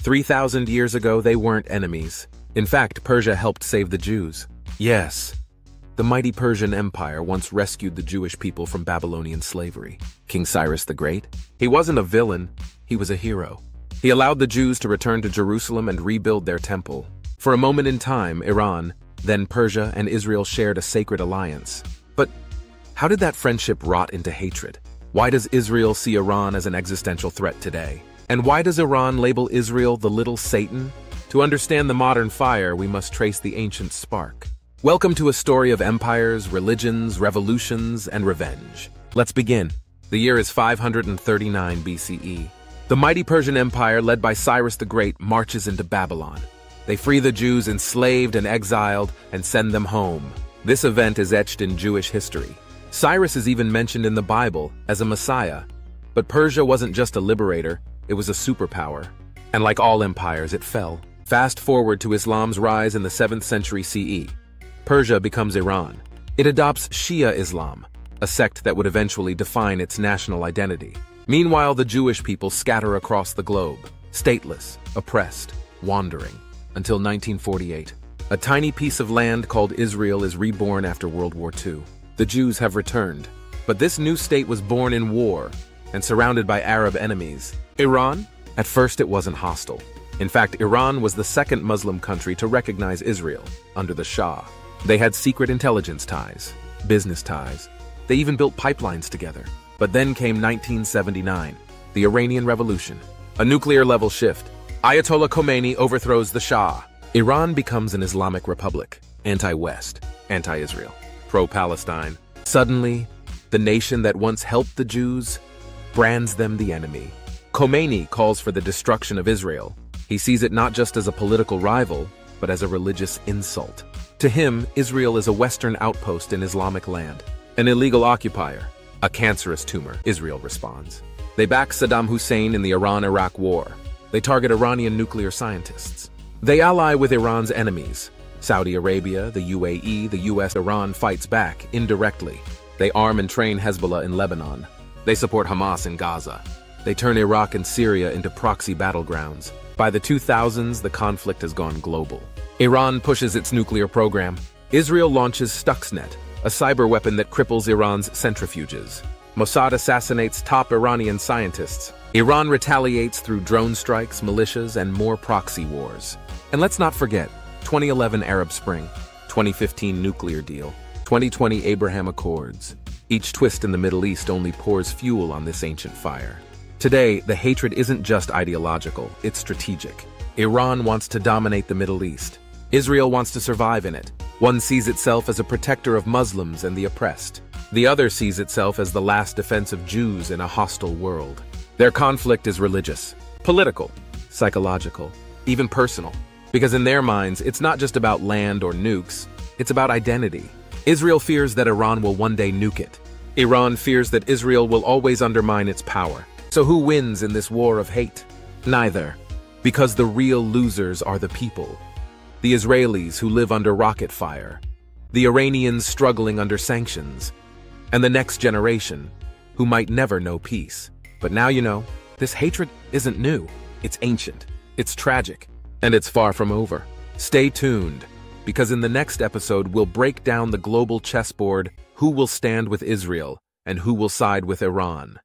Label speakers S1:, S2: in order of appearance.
S1: 3,000 years ago, they weren't enemies. In fact, Persia helped save the Jews. Yes, the mighty Persian Empire once rescued the Jewish people from Babylonian slavery. King Cyrus the Great? He wasn't a villain, he was a hero. He allowed the Jews to return to Jerusalem and rebuild their temple. For a moment in time, Iran, then Persia, and Israel shared a sacred alliance. But how did that friendship rot into hatred? Why does Israel see Iran as an existential threat today? And why does Iran label Israel the little Satan? To understand the modern fire, we must trace the ancient spark. Welcome to a story of empires, religions, revolutions, and revenge. Let's begin. The year is 539 BCE. The mighty Persian Empire, led by Cyrus the Great, marches into Babylon. They free the Jews enslaved and exiled and send them home. This event is etched in Jewish history. Cyrus is even mentioned in the Bible as a messiah. But Persia wasn't just a liberator, it was a superpower. And like all empires, it fell. Fast forward to Islam's rise in the 7th century CE. Persia becomes Iran. It adopts Shia Islam, a sect that would eventually define its national identity. Meanwhile, the Jewish people scatter across the globe, stateless, oppressed, wandering, until 1948. A tiny piece of land called Israel is reborn after World War II. The Jews have returned, but this new state was born in war and surrounded by Arab enemies. Iran? At first it wasn't hostile. In fact, Iran was the second Muslim country to recognize Israel, under the Shah. They had secret intelligence ties, business ties. They even built pipelines together. But then came 1979, the Iranian Revolution. A nuclear-level shift. Ayatollah Khomeini overthrows the Shah. Iran becomes an Islamic republic, anti-West, anti-Israel, pro-Palestine. Suddenly, the nation that once helped the Jews brands them the enemy. Khomeini calls for the destruction of Israel. He sees it not just as a political rival, but as a religious insult. To him, Israel is a Western outpost in Islamic land, an illegal occupier, a cancerous tumor, Israel responds. They back Saddam Hussein in the Iran-Iraq war. They target Iranian nuclear scientists. They ally with Iran's enemies. Saudi Arabia, the UAE, the US. Iran fights back, indirectly. They arm and train Hezbollah in Lebanon. They support Hamas in Gaza. They turn Iraq and Syria into proxy battlegrounds. By the 2000s, the conflict has gone global. Iran pushes its nuclear program. Israel launches Stuxnet, a cyber weapon that cripples Iran's centrifuges. Mossad assassinates top Iranian scientists. Iran retaliates through drone strikes, militias, and more proxy wars. And let's not forget, 2011 Arab Spring, 2015 nuclear deal, 2020 Abraham Accords. Each twist in the Middle East only pours fuel on this ancient fire. Today, the hatred isn't just ideological, it's strategic. Iran wants to dominate the Middle East. Israel wants to survive in it. One sees itself as a protector of Muslims and the oppressed. The other sees itself as the last defense of Jews in a hostile world. Their conflict is religious, political, psychological, even personal. Because in their minds, it's not just about land or nukes, it's about identity. Israel fears that Iran will one day nuke it. Iran fears that Israel will always undermine its power. So who wins in this war of hate? Neither. Because the real losers are the people. The Israelis who live under rocket fire, the Iranians struggling under sanctions, and the next generation who might never know peace. But now you know, this hatred isn't new. It's ancient, it's tragic, and it's far from over. Stay tuned, because in the next episode we'll break down the global chessboard, who will stand with Israel and who will side with Iran.